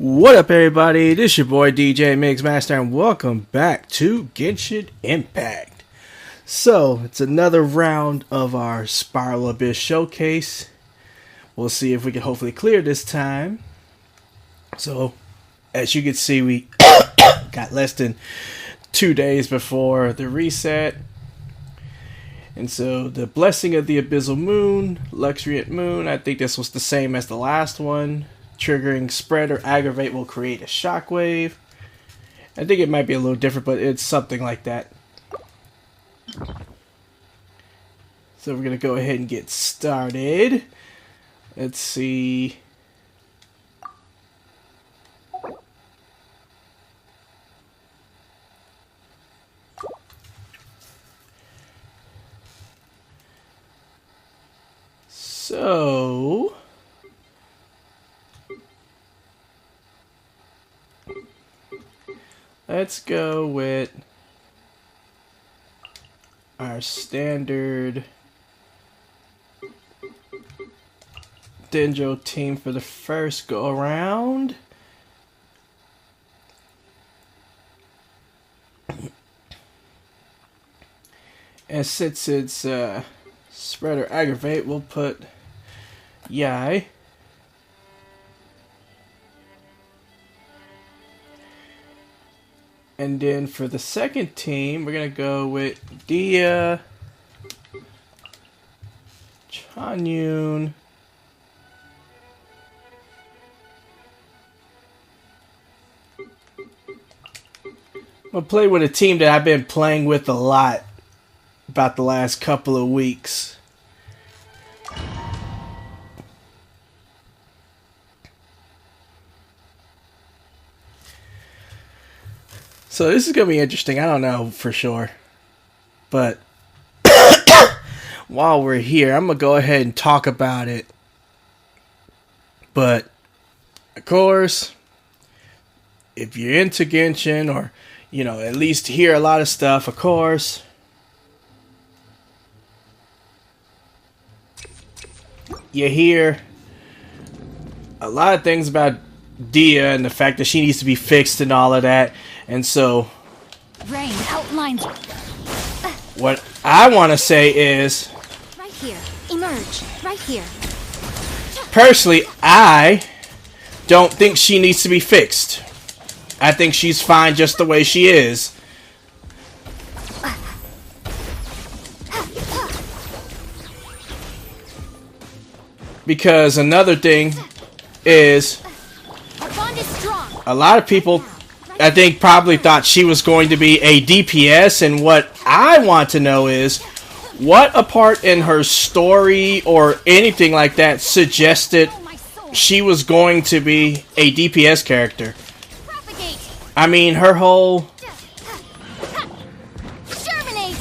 What up, everybody? This is your boy DJ Mixmaster, and welcome back to Genshin Impact. So, it's another round of our Spiral Abyss showcase. We'll see if we can hopefully clear this time. So, as you can see, we got less than 2 days before the reset. And so, the Blessing of the Abyssal Moon, Luxuriant Moon, I think this was the same as the last one. Triggering spread or aggravate will create a shockwave. I think it might be a little different, but it's something like that. So we're going to go ahead and get started. Let's see. So let's go with our standard Denjo team for the first go around. And since it's spread or aggravate, we'll put Yai. And then for the second team, we're going to go with Dia, Chanyun, I'm going to play with a team that I've been playing with a lot about the last couple of weeks. So this is going to be interesting. I don't know for sure. But while we're here, I'm going to go ahead and talk about it. But, of course, if you're into Genshin or, you know, at least hear a lot of stuff, of course, you hear a lot of things about Dia and the fact that she needs to be fixed and all of that. And so, Rain outlines. What I want to say is, Right here, emerge. Right here. Personally, I don't think she needs to be fixed. I think she's fine just the way she is. Because another thing is, Our bond is strong. a lot of people, I think, probably thought she was going to be a DPS, and what I want to know is, what a part in her story or anything like that suggested she was going to be a DPS character? Propagate. I mean, her whole... Germinate.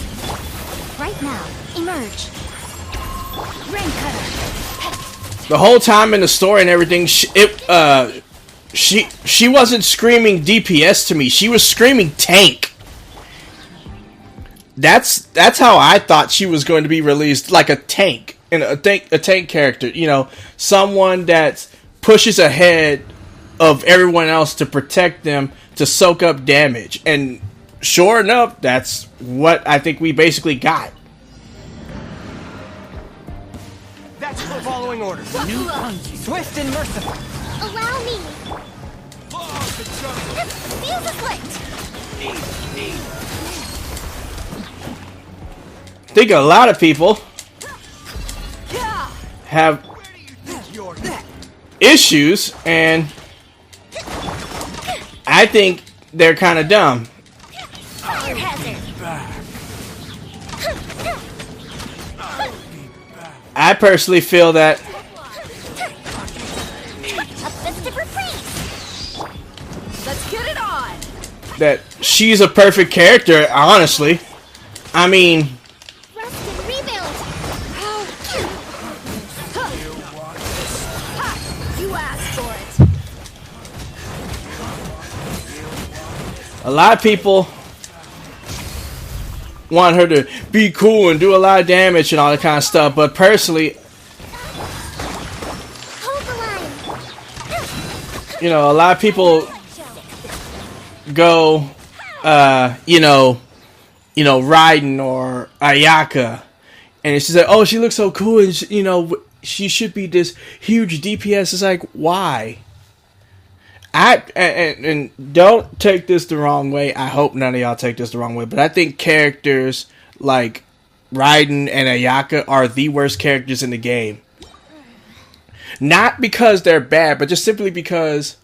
Right now, emerge. Rain cutter. The whole time in the story and everything, she wasn't screaming DPS to me. She was screaming tank. That's how I thought she was going to be released, like a tank, and a tank character. You know, someone that pushes ahead of everyone else to protect them, to soak up damage. And sure enough, that's what I think we basically got. That's for following orders. New punch, swift and merciful. Allow me. Fuse a slit. I think a lot of people have issues, and I think they're kind of dumb. Fire hazard. I personally feel that A festive reprise. Let's get it on. that she's a perfect character, honestly. I mean, Rest and rebuild. You asked for it. a lot of people want her to be cool and do a lot of damage and all that kind of stuff, but personally, Hold the line. you know, a lot of people go, you know, Raiden or Ayaka, and it's just like, oh, she looks so cool, and she, you know, she should be this huge DPS. It's like, why? And don't take this the wrong way. I hope none of y'all take this the wrong way, but I think characters like Raiden and Ayaka are the worst characters in the game. Not because they're bad, but just simply because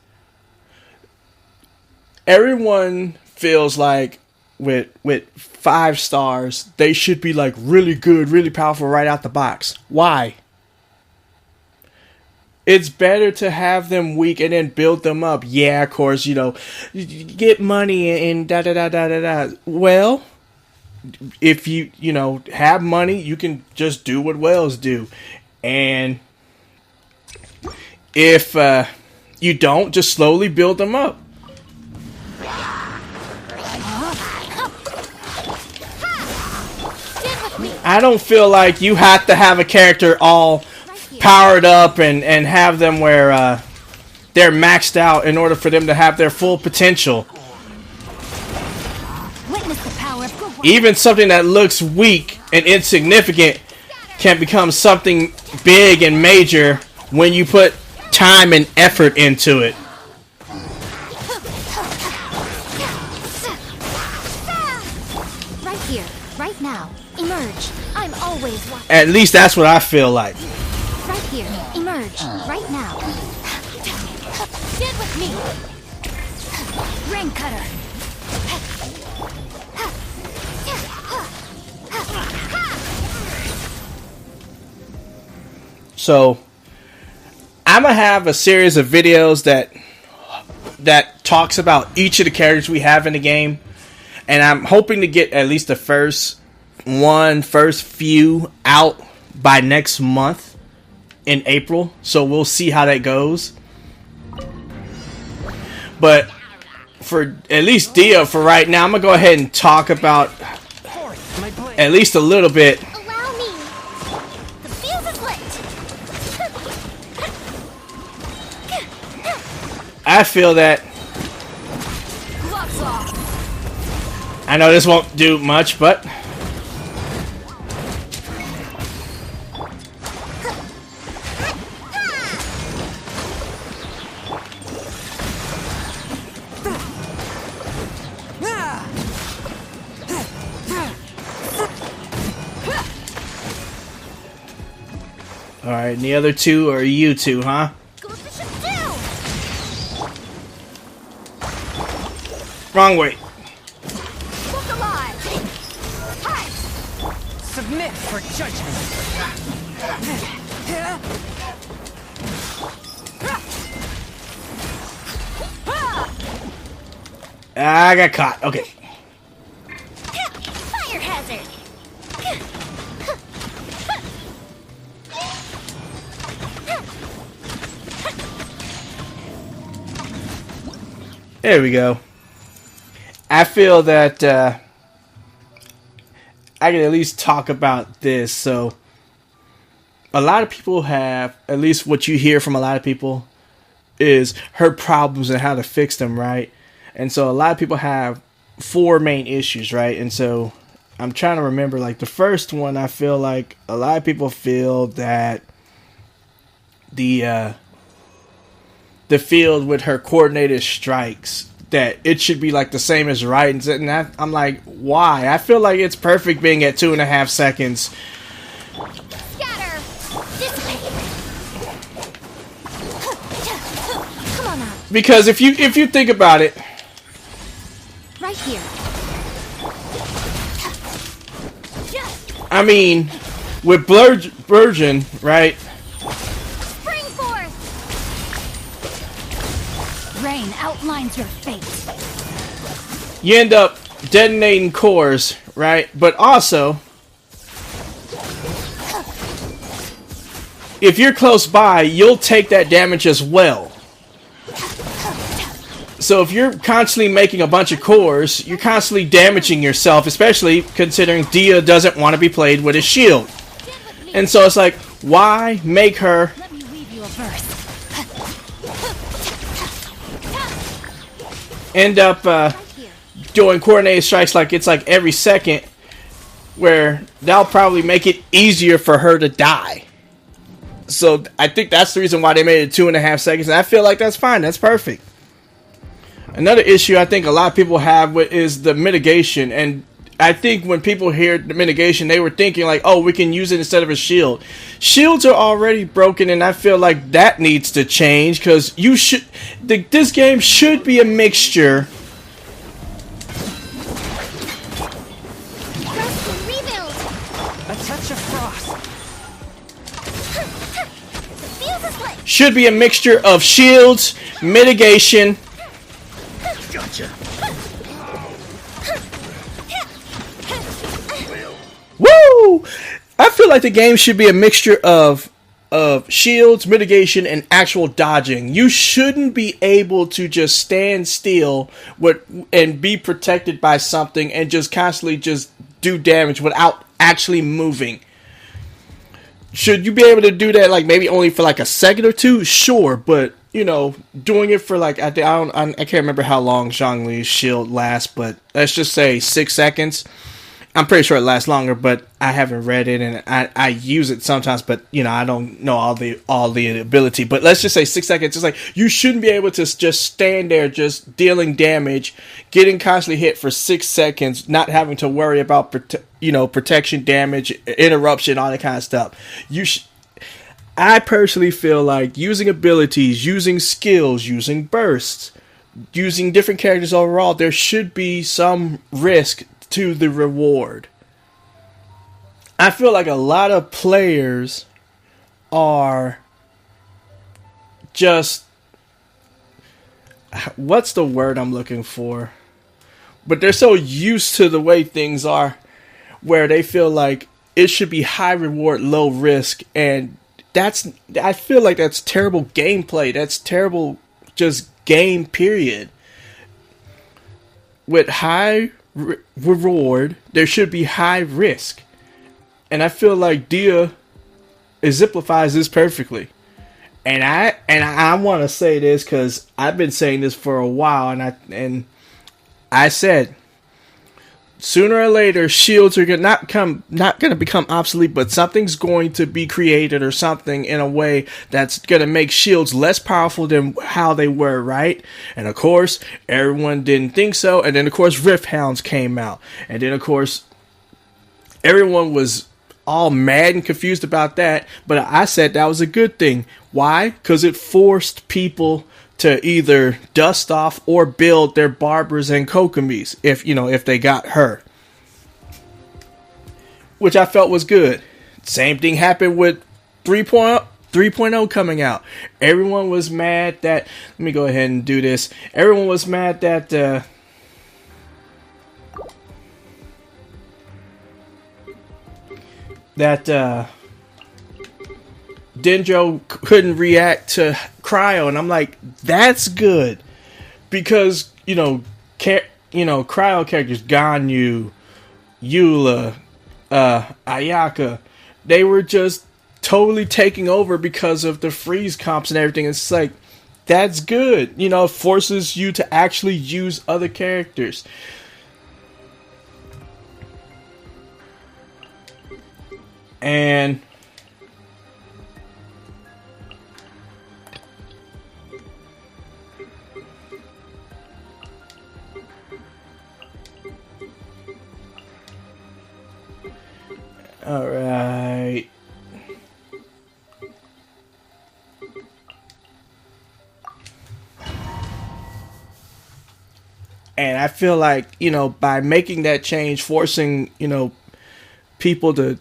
everyone feels like with 5 stars, they should be like really good, really powerful right out the box. Why? It's better to have them weak and then build them up. Yeah, of course, you know, get money and da da da da da da. Well, if you know, have money, you can just do what whales do. And if you don't, just slowly build them up. I don't feel like you have to have a character all powered up and have them where they're maxed out in order for them to have their full potential. Even something that looks weak and insignificant can become something big and major when you put time and effort into it. Right here, right now, emerge. I'm always watching. At least that's what I feel like. Right here, emerge. Right now. Stand with me. Ring cutter. So I'm gonna have a series of videos that talks about each of the characters we have in the game, and I'm hoping to get at least the first few out by next month in April. So we'll see how that goes. But for at least Dia, for right now, I'm gonna go ahead and talk about at least a little bit. Allow me. The fuse is lit. I feel that Gloves off. I know this won't do much, but alright, and the other two are you two, huh? Go with the ship too. Wrong way. Look alive. Hi. Submit for judgment. I got caught. Okay. Fire hazard. There we go. I feel that I can at least talk about this. So a lot of people have, at least what you hear from a lot of people, is her problems and how to fix them, right? And so a lot of people have 4 main issues, right? And so I'm trying to remember, like, the first one, I feel like a lot of people feel that the field with her coordinated strikes, that it should be like the same as Raiden's, and I'm like, why? I feel like it's perfect being at 2.5 seconds. Scatter. This way. Come on out. Because if you think about it, Right here. I mean, with Virgin, right? Spring force. Rain outlines your fate. You end up detonating cores, right? But also, if you're close by, you'll take that damage as well. So if you're constantly making a bunch of cores, you're constantly damaging yourself, especially considering Dia doesn't want to be played with a shield. And so it's like, why make her... Let me weave you a verse. end up doing coordinated strikes like it's like every second, where that'll probably make it easier for her to die. So I think that's the reason why they made it 2.5 seconds, and I feel like that's fine. That's perfect. Another issue I think a lot of people have with is the mitigation, and I think when people hear the mitigation, they were thinking like, oh, we can use it instead of a shield. Shields are already broken, and I feel like that needs to change, because this game should be a mixture. Rebuild. A touch of frost. Feels this way. Should be a mixture of shields, mitigation. Gotcha. Woo! I feel like the game should be a mixture of shields, mitigation, and actual dodging. You shouldn't be able to just stand still and be protected by something and just constantly just do damage without actually moving. Should you be able to do that, like maybe only for like a second or two? Sure, but you know, doing it for like I can't remember how long Zhongli's shield lasts, but let's just say 6 seconds. I'm pretty sure it lasts longer, but I haven't read it, and I use it sometimes, but you know, I don't know all the ability. But let's just say 6 seconds. It's like you shouldn't be able to just stand there, just dealing damage, getting constantly hit for 6 seconds, not having to worry about protection, damage, interruption, all that kind of stuff. I personally feel like using abilities, using skills, using bursts, using different characters overall, there should be some risk to the reward. I feel like a lot of players are just, what's the word I'm looking for? But they're so used to the way things are, where they feel like it should be high reward, low risk, and I feel like that's terrible gameplay. That's terrible just game period. With high reward, there should be high risk, and I feel like Dia exemplifies this perfectly. And I want to say this because I've been saying this for a while, and I said sooner or later shields are not going to become obsolete, but something's going to be created or something in a way that's going to make shields less powerful than how they were, right? And of course, everyone didn't think so, and then of course Rift Hounds came out, and then of course everyone was all mad and confused about that, but I said that was a good thing. Why? Because it forced people to either dust off or build their Barbers and Kokomis if they got her, which I felt was good. Same thing happened with 3.0 coming out. Everyone was mad that, let me go ahead and do this. Everyone was mad that Dendro couldn't react to Cryo, and I'm like, that's good, because Cryo characters, Ganyu, Eula, Ayaka, they were just totally taking over because of the freeze comps and everything. It's like, that's good. It forces you to actually use other characters. And all right. And I feel like, by making that change, forcing, people to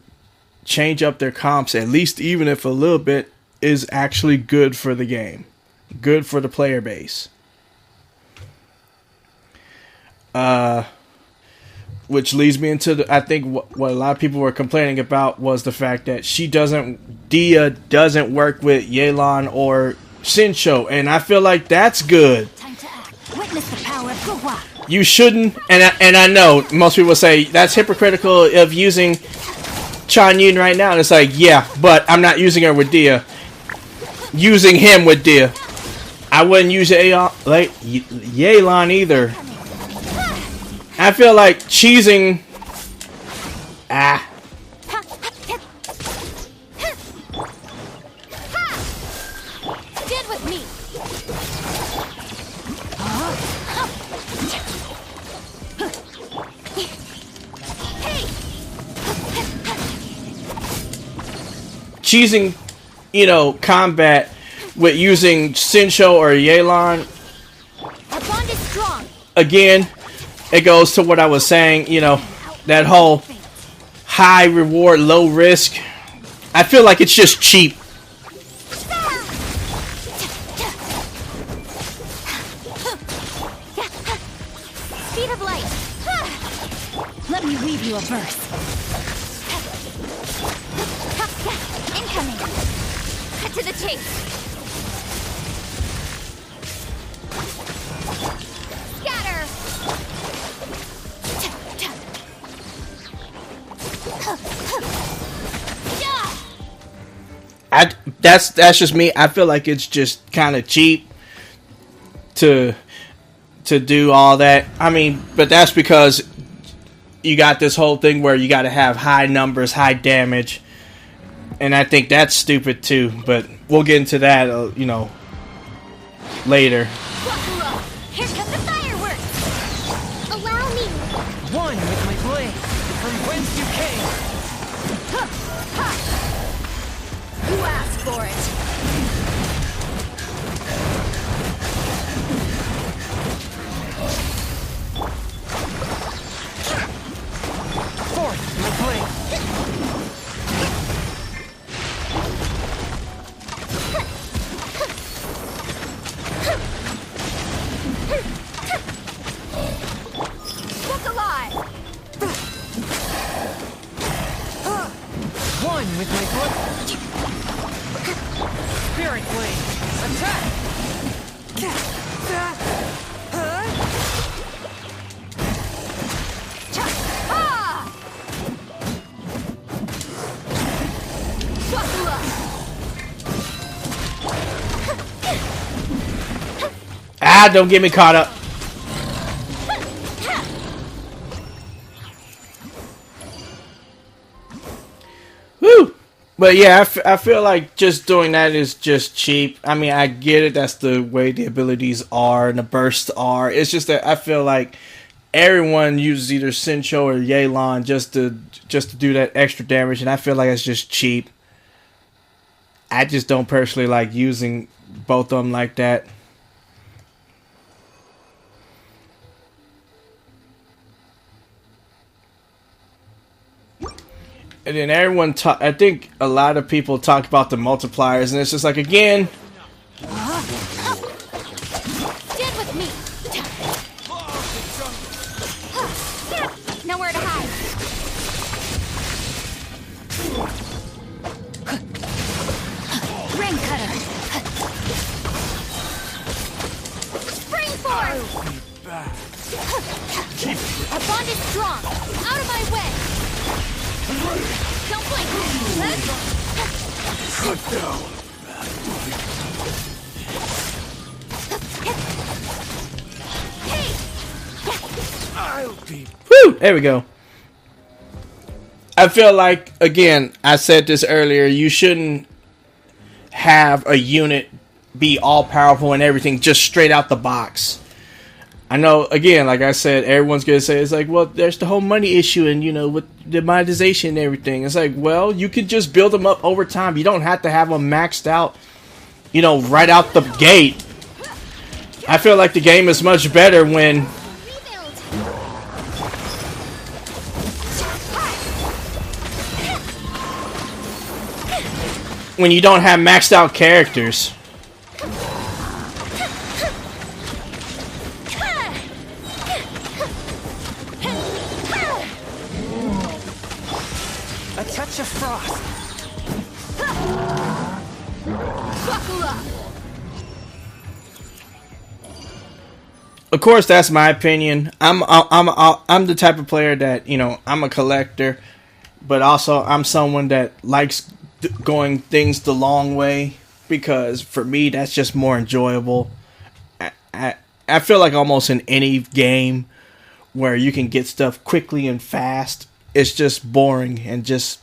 change up their comps, at least even if a little bit, is actually good for the game. Good for the player base. Which leads me into I think what a lot of people were complaining about was the fact that Dia doesn't work with Yelan or Shinsho, and I feel like that's good. Time to act. Witness the power of Guhua. You shouldn't, and I know most people say that's hypocritical of using Chanyun right now, and it's like, yeah, but I'm not using her with Dia. Using him with Dia. I wouldn't use Yelan either. I feel like cheesing. Stand with me. Cheesing, combat with using Sincho or Yelan. Our bond is strong. Again, it goes to what I was saying, that whole high reward, low risk. I feel like it's just cheap. Speed of light. Let me weave you a verse. Incoming. Cut to the chase. Scatter. That's just me. I feel like it's just kind of cheap to do all that. I mean, but that's because you got this whole thing where you got to have high numbers, high damage, and I think that's stupid too. But we'll get into that, later. Here come the fireworks. Allow me. One with my blade, from whence you came. You asked for it. Forth, my blade. Look alive. One with my blood. Spirit blade, attack! Don't get me caught up. Woo! But yeah, I feel like just doing that is just cheap. I mean, I get it. That's the way the abilities are and the bursts are. It's just that I feel like everyone uses either Sincho or Yelan just to do that extra damage, and I feel like it's just cheap. I just don't personally like using both of them like that. And then everyone I think a lot of people talk about the multipliers, and it's just like, again, Stand with me. Nowhere to hide. Ring cutter. Spring force. Our bond is strong. Out of my way. Don't blink. Cut down. Hey. I'll be. whew, there we go. I feel like, again, I said this earlier, you shouldn't have a unit be all powerful and everything just straight out the box. I know, again, like I said, everyone's going to say, it's like, well, there's the whole money issue and, with the monetization and everything. It's like, well, you can just build them up over time. You don't have to have them maxed out, right out the gate. I feel like the game is much better when you don't have maxed out characters. A touch of frost. Buckle up. Of course, that's my opinion. I'm the type of player that, I'm a collector, but also I'm someone that likes going things the long way, because for me that's just more enjoyable. I feel like almost in any game where you can get stuff quickly and fast, it's just boring and just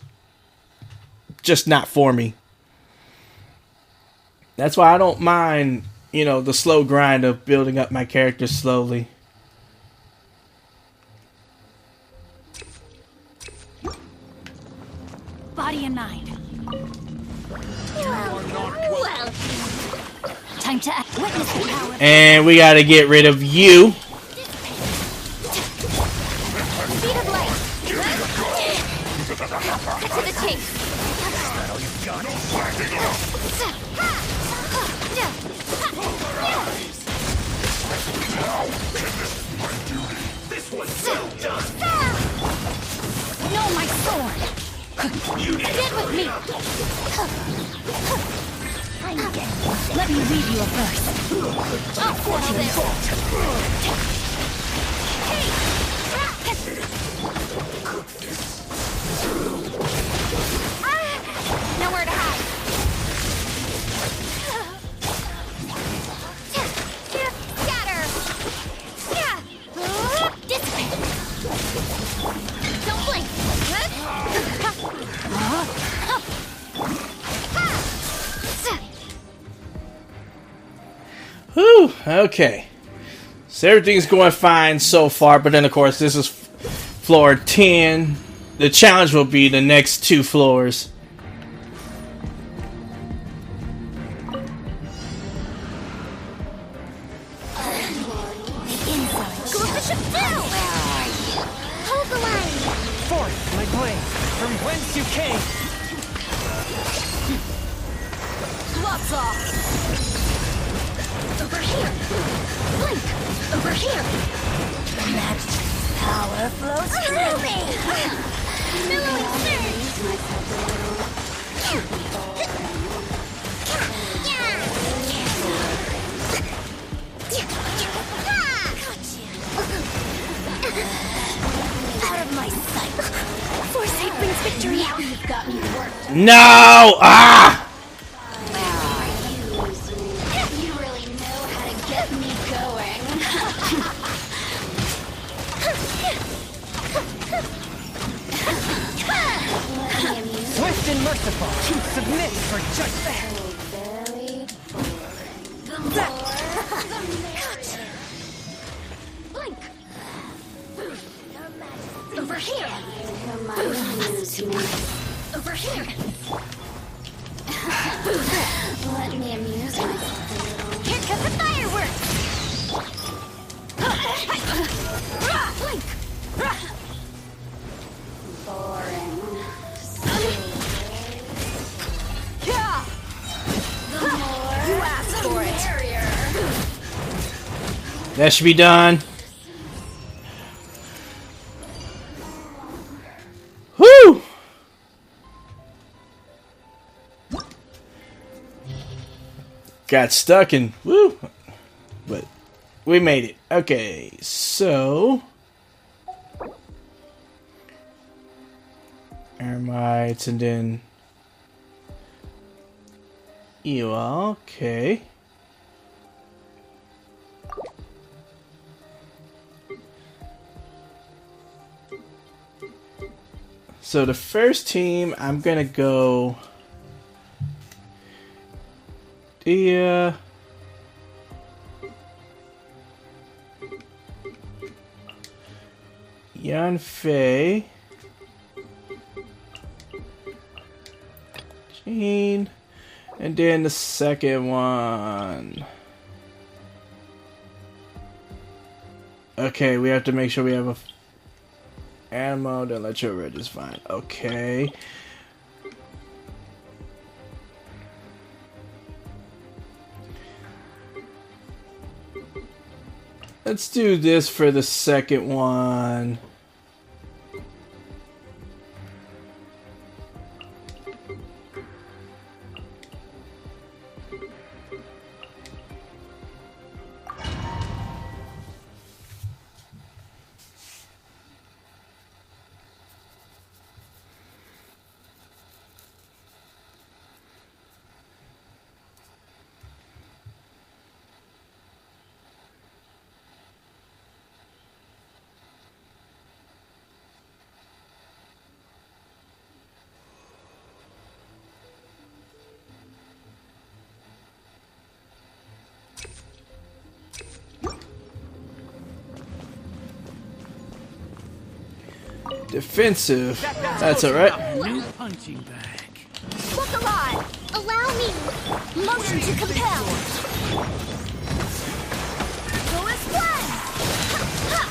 not for me. That's why I don't mind, the slow grind of building up my character slowly. Body and mind. Well. Time to act. Witness the power. And we gotta get rid of you. Speed of light. Cut to the chase. This was so done. No, my sword. Stand with me. Let me read you a verse. I'll settle this. Nowhere to hide. Scatter. Dissipate. Don't blink. Whew, okay. So everything's going fine so far, but then of course this is floor 10. The challenge will be the next 2 floors. Hold the line. Forth, my blade, from whence you came. Gloves off. Over here. Blink. Over here. Magic power flows through me. Billowing surge. Out of my sight. Foresight brings victory. Now you've got me worked. No! Ah! You really know how to get me going. Swift and merciful, submit for judgment. Blink. Over here. Over here. Let me amuse myself a little. Here comes the fireworks. Blink. Boring. You asked for it. That should be done. Whew! Got stuck and woo! But we made it. Okay, so Ermites and then you okay. So the first team, I'm gonna go the Yanfei, Jean, and then the second one. Okay, we have to make sure we have a ammo, then let your red is fine. Okay. Let's do this for the second one. Defensive. That's alright. New punching bag. Look alive! Allow me! Motion to compel! Go as one! Ha, ha.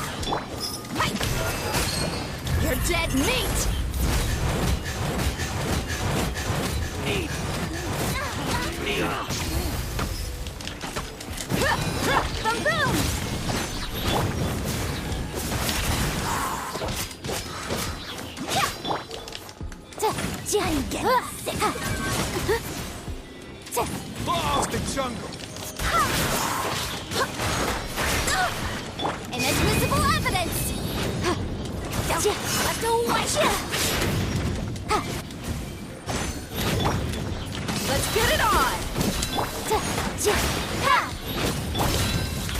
You're dead meat! Boom boom! Lost the jungle. Inadmissible evidence! Let's get it on!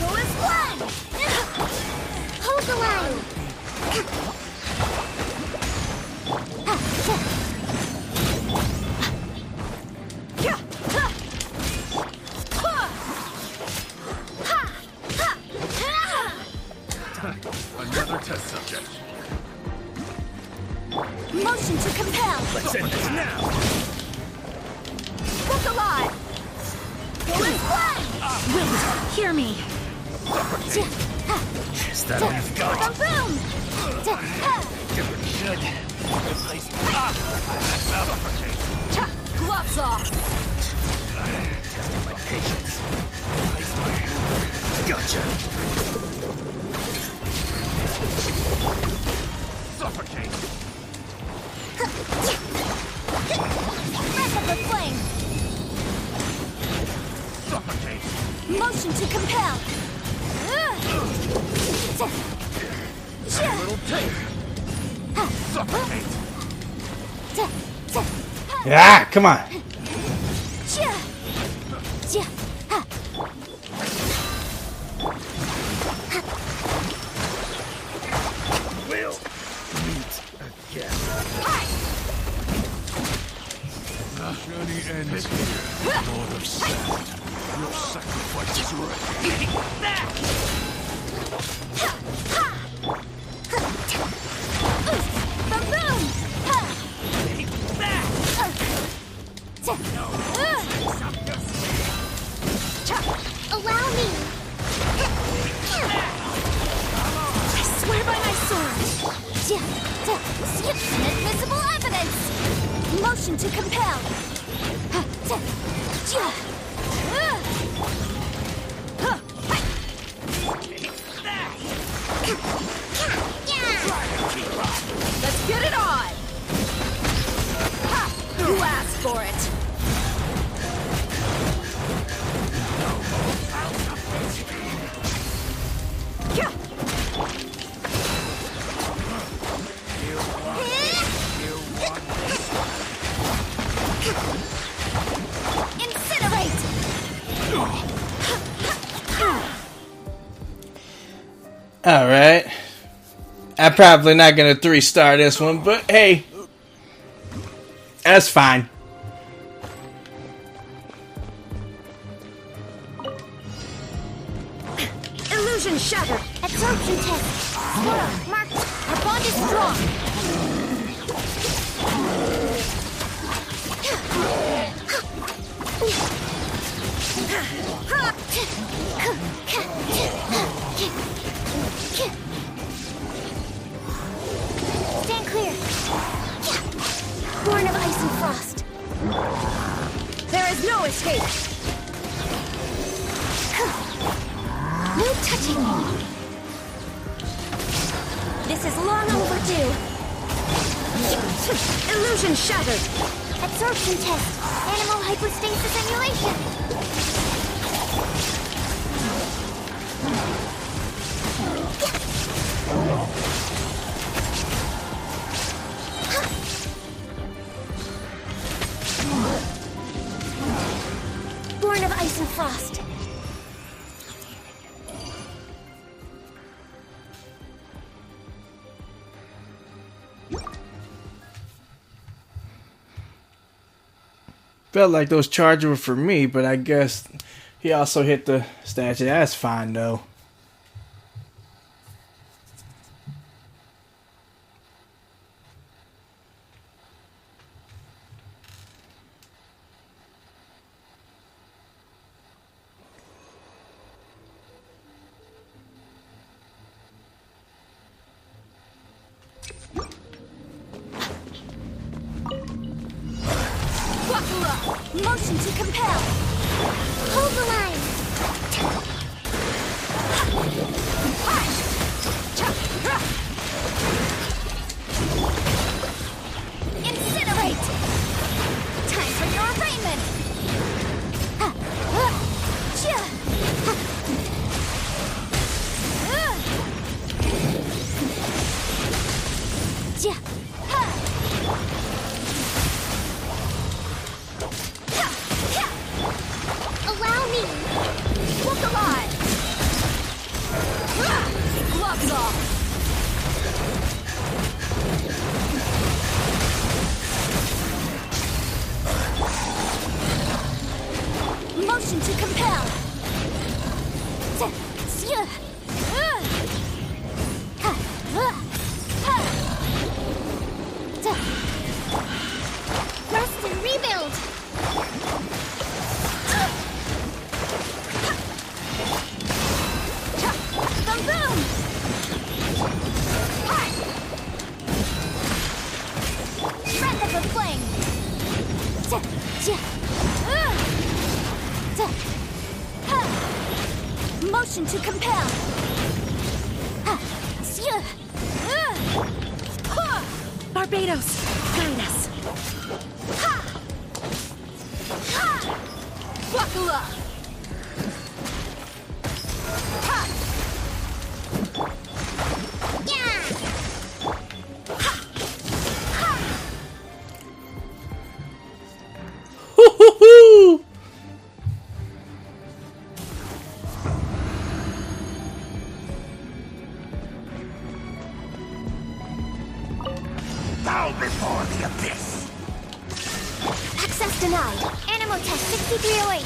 Go as one! Hold the line! Another test subject. Motion to compel! Let's end this now. Look alive! Go as one! Wait, hear me! Is that all you've got? Boom! Good. Replace Gloves off! testing my patience. Gotcha. Suffocate. Breath of the flame! Suffocate. Motion to compel! Little taste. Suffocate. Ah, come on. We'll meet again. Journey ends here. Lord of Sand. Your sacrifice is ready. Allow me! I swear by my sword! Inadmissible evidence! Motion to compel! Let's get it on! You asked for it! Incinerate! Alright. I'm probably not gonna 3-star this one, but hey. That's fine. Illusion shattered. Absorption test. Swirl. Marked. Our bond is strong. Stand clear. Born of ice and frost. There is no escape. No touching. This is long overdue. Illusion shattered. Absorption test. Animal hypostasis emulation. Born of ice and frost. Felt like those charges were for me, but I guess he also hit the statue. That's fine, though. Motion to compel. Hold the line. Incinerate. Time for your arraignment. Allow me. Look alive. Gloves off. Motion to compel. Rest and rebuild. Boom boom. Breath of the flame. Motion to compel. Barbados, guide us. Buckle up. Hoo-hoo-hoo! Bow before the abyss. Access denied. Animal test 6308.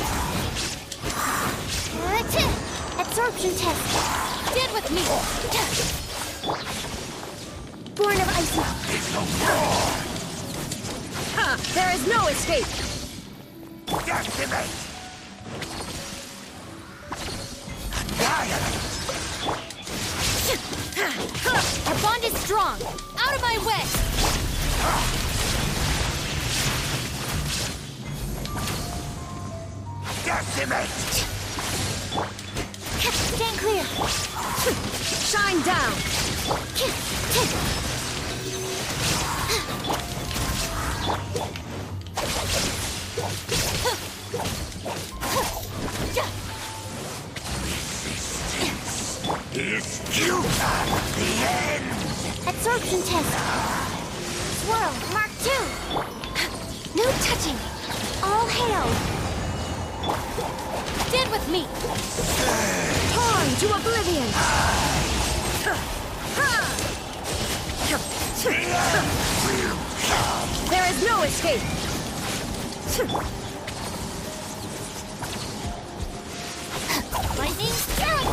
Absorption test. Dead with me. Born of ice. Ha! There is no escape. Decimate. Annihilate. Our bond is strong. Out of my way. Decimate. Stand clear. Shine down. Is futile. The end. Absorption test. Swirl. Mark 2. No touching. All hail. Stand with me. Torn to oblivion. There is no escape. Lightning strike.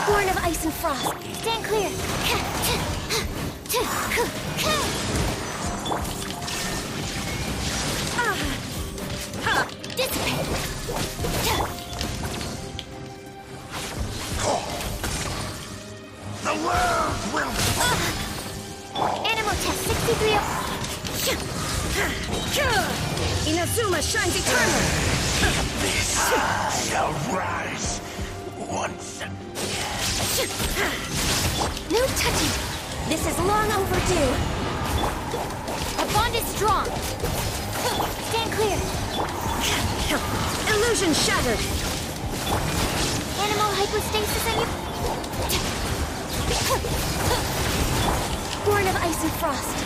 Born of ice and frost. Stand clear. Dissipate. The world will. Animal test 63. Inazuma shines eternal. This shall rise once again. No touching. This is long overdue. Our bond is strong. Stand clear. Illusion shattered. Animal hypostasis and you. Born of ice and frost.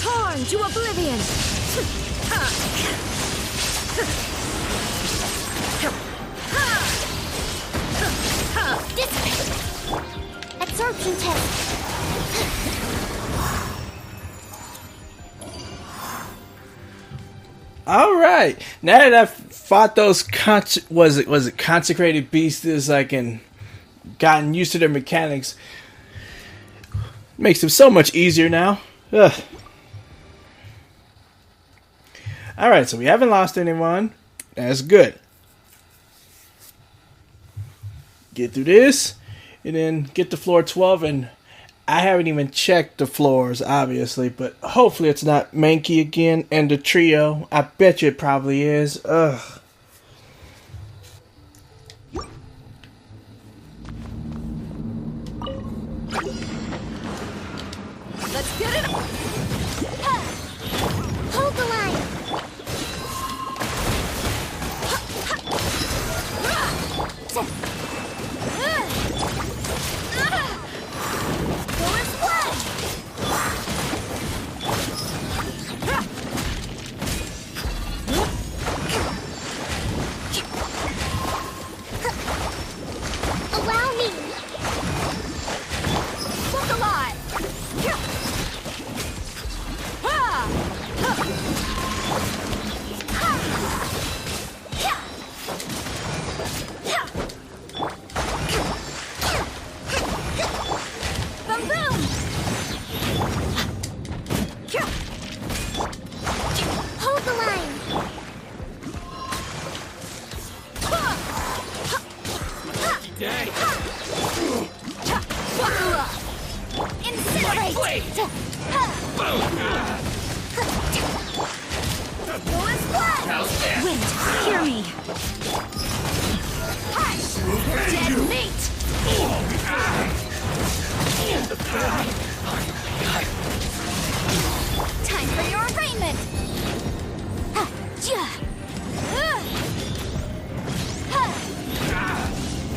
Torn to oblivion. Dissipate. Absorption test. All right. Now that I've fought those was it consecrated beasts, like, and gotten used to their mechanics, makes them so much easier now. Ugh. All right, so we haven't lost anyone. That's good. Get through this, and then get to floor 12. And I haven't even checked the floors, obviously, but hopefully it's not Mankey again and the trio. I bet you it probably is. Ugh. Let's get it! Hold the line. Forward splash! Allow me. Look alive! Boom boom! Hold the line. Day. Buckle up! Incinerate. Forward splash! Wind, hear me. Dead meat! Time for your arraignment. Ha, ja. Ha.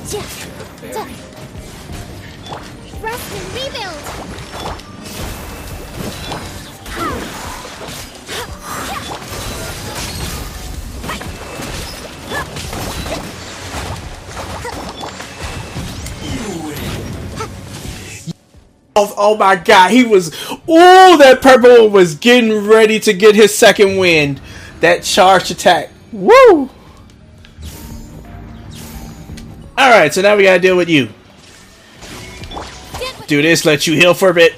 Ja, ja. Rest and rebuild. Ha. Ha, ja. Oh my god, he was... Ooh, that purple one was getting ready to get his second wind. That charged attack. Woo! Alright, so now we gotta deal with you. Do this, let you heal for a bit.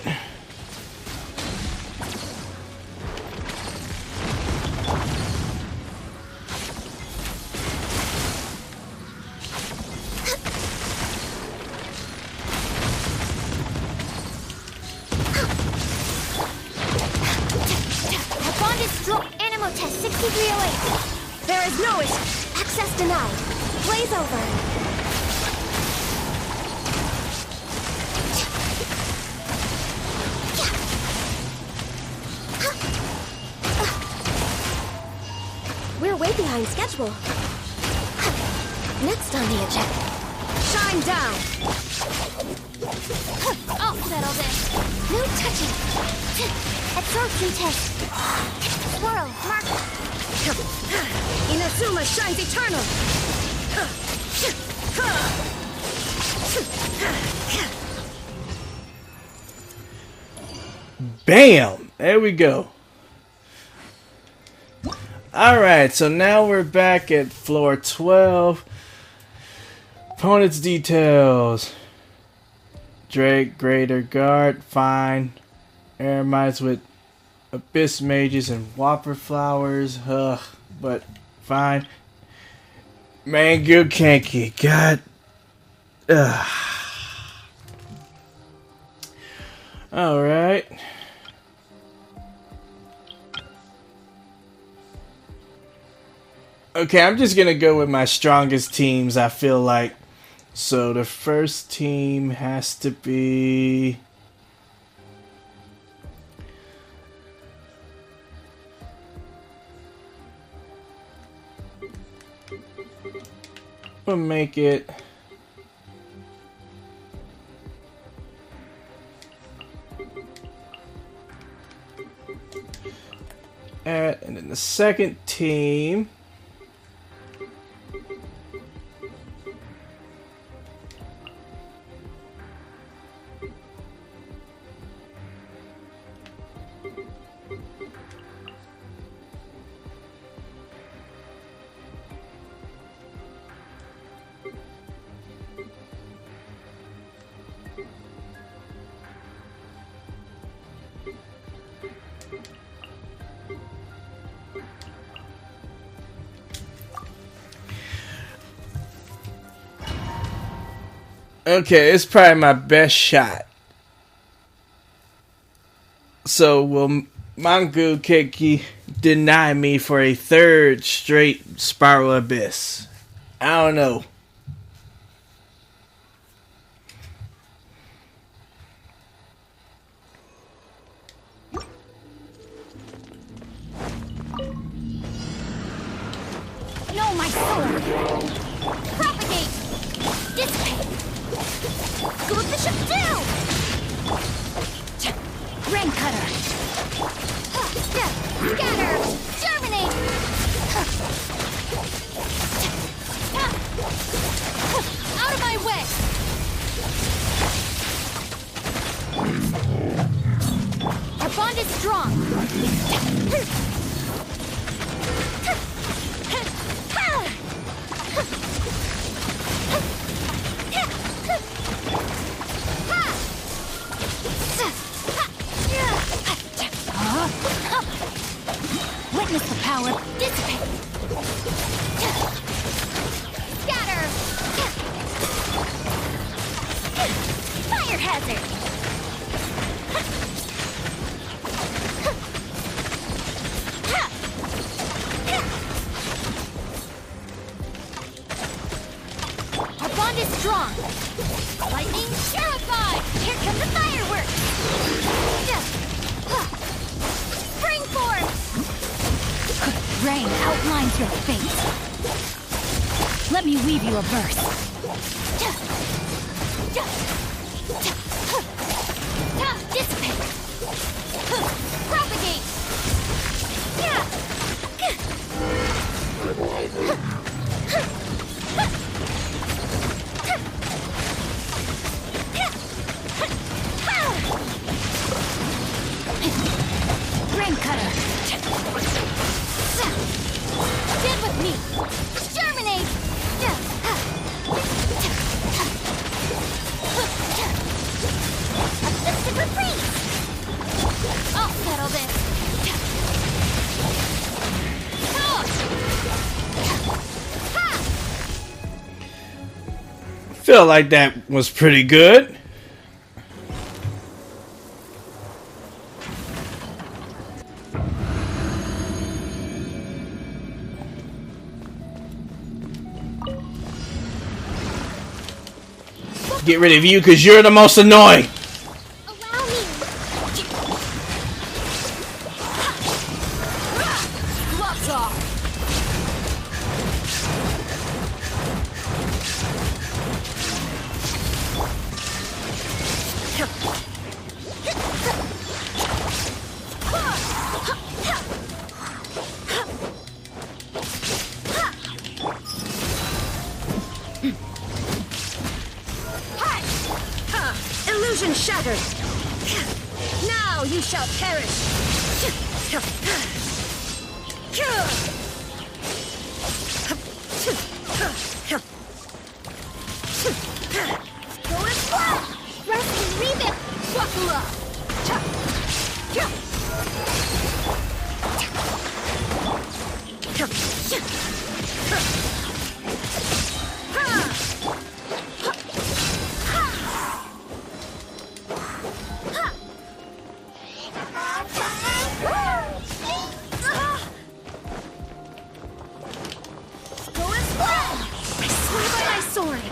Bond is strong. Animal test 6308. There is no issue! Access denied. Blaze over. We're way behind schedule. Next on the agenda. Shine down! I'll settle this. No touching. Absorption test. Swirl. Mark. Inazuma shines eternal! Bam! There we go. Alright, so now we're back at floor 12. Opponent's details. Drake, Greater Guard, fine. Eremites with Abyss Mages and Whopper Flowers. Ugh, but fine. Mango Kanky, God. Ugh. Alright. Okay, I'm just gonna go with my strongest teams, I feel like. So the first team has to be... We'll make it... And then the second team... Okay, it's probably my best shot. So will Mangu Keki deny me for a third straight Spiral Abyss? I don't know. No, my sword! Propagate! Dissipate! Slow the ship down! Rain cutter! Scatter! Germinate! Out of my way! Our bond is strong! Witness the power. Dissipate. Scatter. Fire hazard. Our bond is strong. Lightning terrified. Here come the fireworks. Spring force. Rain outlines your fate. Let me weave you a verse. Dissipate. Propagate. Rain cutter. Stand with me! Germinate! Uplifted retreat! I'll settle this! Feel like that was pretty good. Get rid of you because you're the most annoying. Allow me! Gloves off! Illusion shattered! Now you shall perish! Go as well! Rest and rebuild! Buckle up! Go as well! I swear by my sword!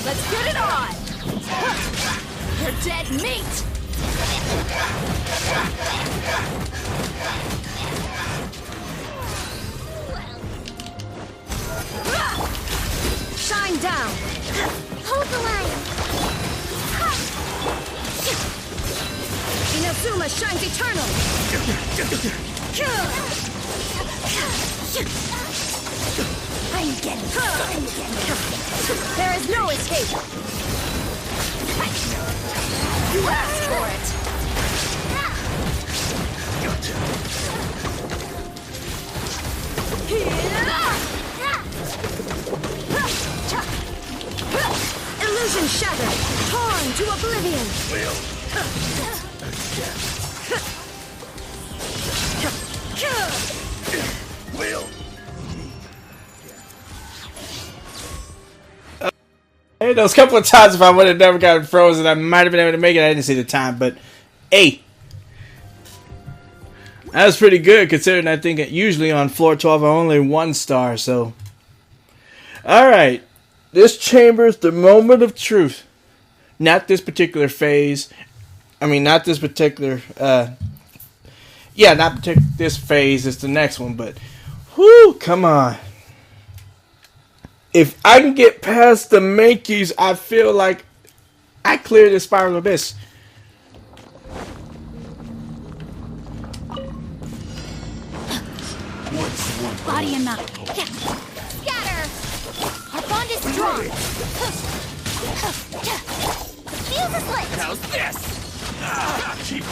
Let's get it on! You're dead meat! Shine down! Hold the line! Inazuma shines eternal! I'm getting There is no escape! You asked for it! Illusion shattered! Torn to oblivion! Hey, those couple of times if I would have never gotten frozen, I might have been able to make it. I didn't see the time, but hey, that was pretty good considering I think usually on floor 12 I'm only 1 star. So, all right, this chamber is the moment of truth. Not this particular phase. I mean, not this particular. Not this phase. It's the next one, but whoo, come on. If I can get past the Mankeys, I feel like I cleared the Spiral Abyss. Body and mind. Scatter! Our bond is strong. Fuse is lit. How's this? Keep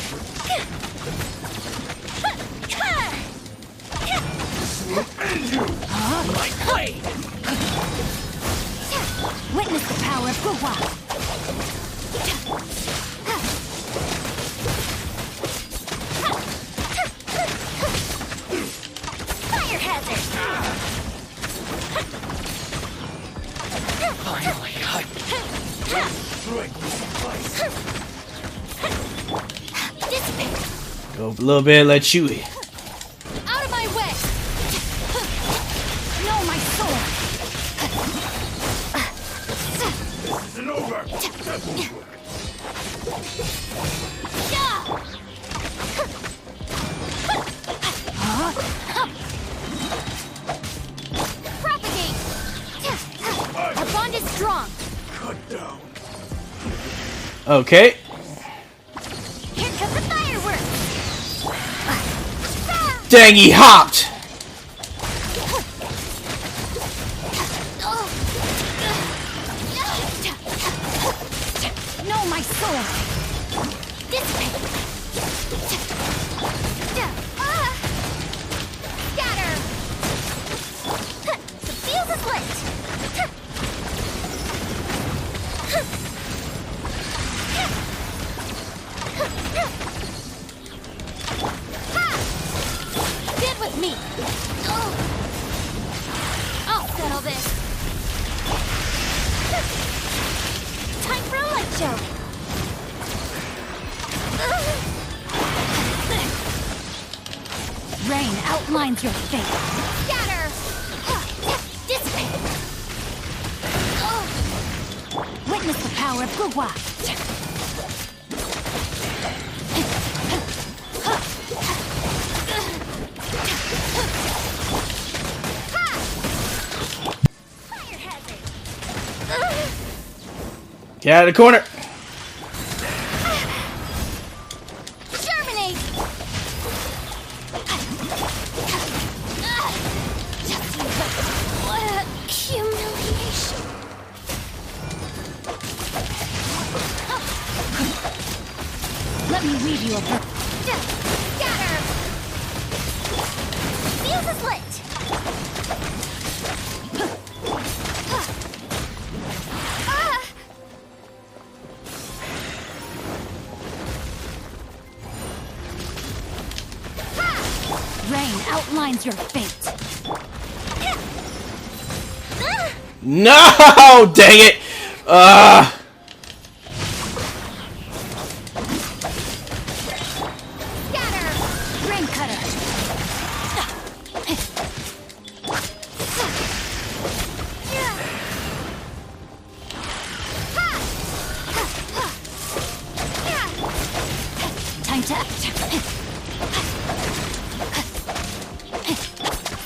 My blade! Witness the power of Gugwa. Fire hazard. Finally, Dissipate. Go a little bit, let you. Out of my way. No, my sword. it over. Propagate. Our bond is strong. Cut down. Okay. Here comes the fireworks. Dang, he hopped. No, my sword. Dissipate. Scatter. The fuse is lit. Get with me. I'll settle this. Time for a light show. Rain outlines your fate. Scatter. Dissipate. Witness the power of Gugwa. Fire hazard. Get out of the corner. Germinate. What a humiliation. Let me weave you a scatter. Fuse is lit. Rain outlines your fate. No, dang it. Scatter. Rain cutter. Time to act.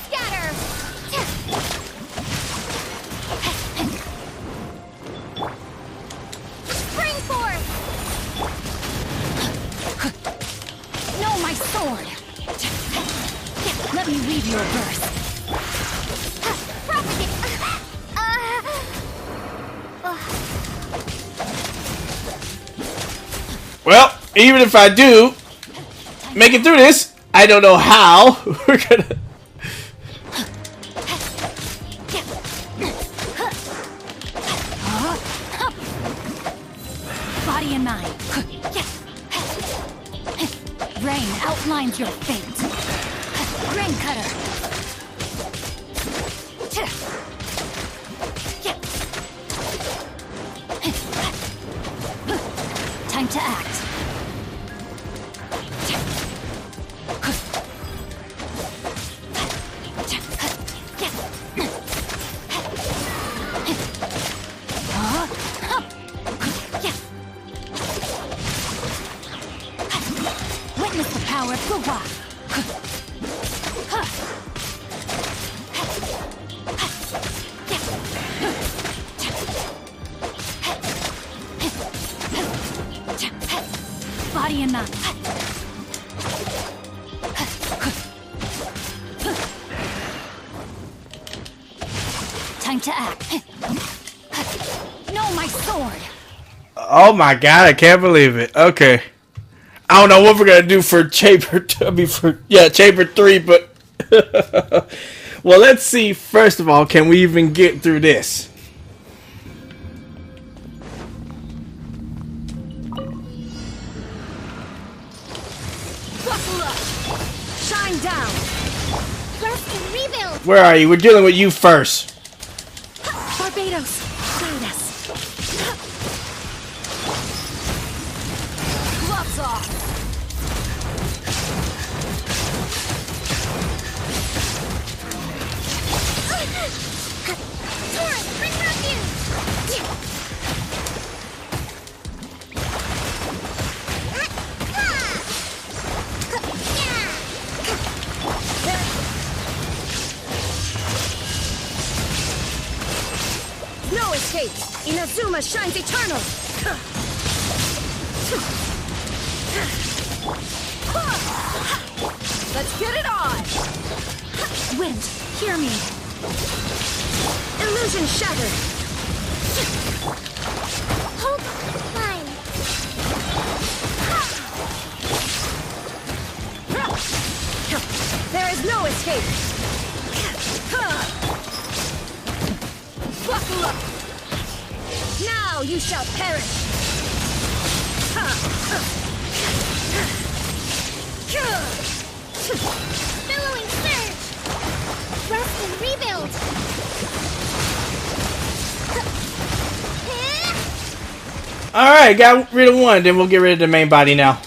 Scatter! Spring forth! No, my sword! Let me weave you a burst. Propagate! Well, even if I do make it through this, I don't know how we're gonna. Body and mind. Rain outlines your fate. Rain cutter. Body and mind. Time to act. No, my sword. Oh my god, I can't believe it. Okay. I don't know what we're gonna do for chamber chamber 3, but well, let's see. First of all, can we even get through this? Buckle up. Shine down. Rest and rebuild. Where are you? We're dealing with you first. Barbados, guide us. Gloves off. Taurus, bring refuge. No escape. Inazuma shines eternal. Let's get it on. Wind, hear me. Illusion shattered. Hold line. There is no escape. Buckle up. Now you shall perish. Billowing surge. Rest and rebuild. Alright, got rid of one, then we'll get rid of the main body now.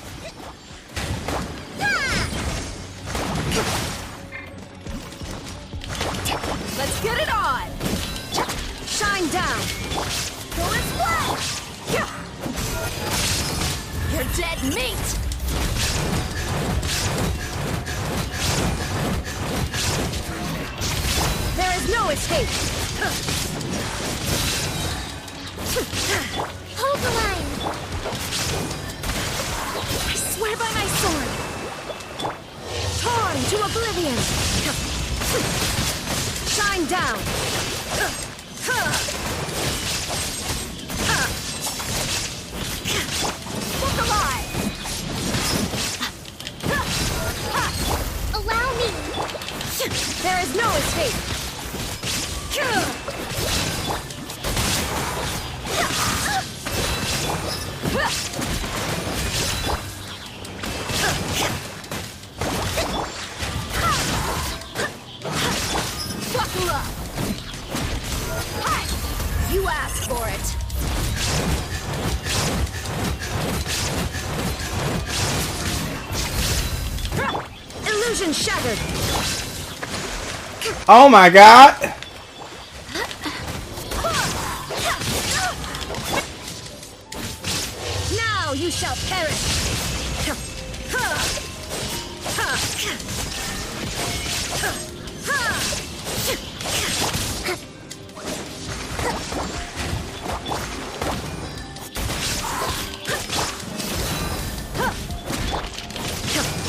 Let's get it on. Shine down. Go and splash. You're dead meat. There is no escape. Hold the line. I swear by my sword. Torn to oblivion. Shine down. Look alive. Allow me. There is no escape. Buckle up. You asked for it. Illusion shattered. Oh my god! Now you shall perish.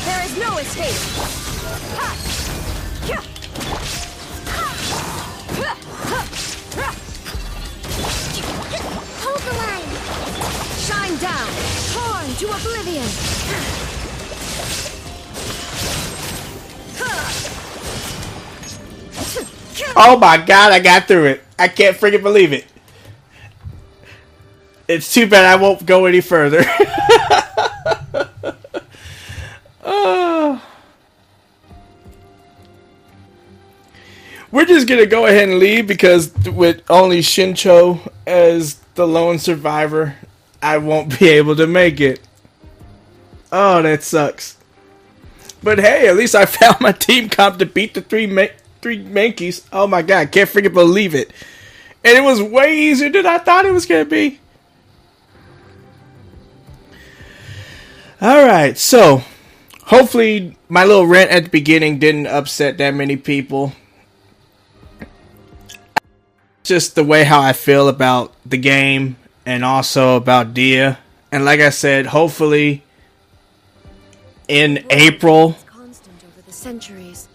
There is no escape. Hold the line. Shine down. Torn to oblivion. Oh my god, I got through it. I can't freaking believe it. It's too bad I won't go any further. We're just gonna go ahead and leave because with only Shincho as the lone survivor, I won't be able to make it. Oh, that sucks. But hey, at least I found my team comp to beat the three Mankeys. Oh my god, can't freaking believe it. And it was way easier than I thought it was gonna be. Alright, so hopefully my little rant at the beginning didn't upset that many people. Just the way how I feel about the game and also about Dia. And like I said, hopefully in April,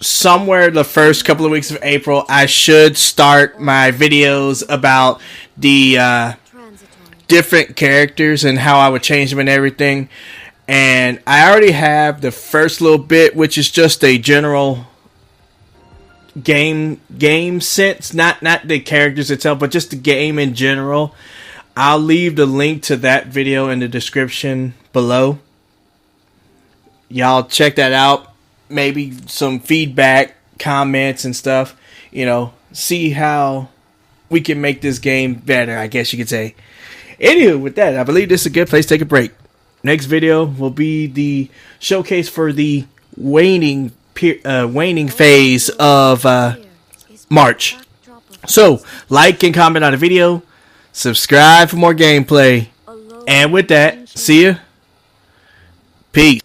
somewhere the first couple of weeks of April, I should start my videos about the different characters and how I would change them and everything. And I already have the first little bit, which is just a general game sense, not the characters itself, but just the game in general. I'll leave the link to that video in the description below. Y'all check that out. Maybe some feedback, comments and stuff, you know, see how we can make this game better, I guess you could say. Anywho, with that, I believe this is a good place to take a break. Next video will be the showcase for the waning phase of March. So, like and comment on the video, subscribe for more gameplay, and with that, see ya. Peace.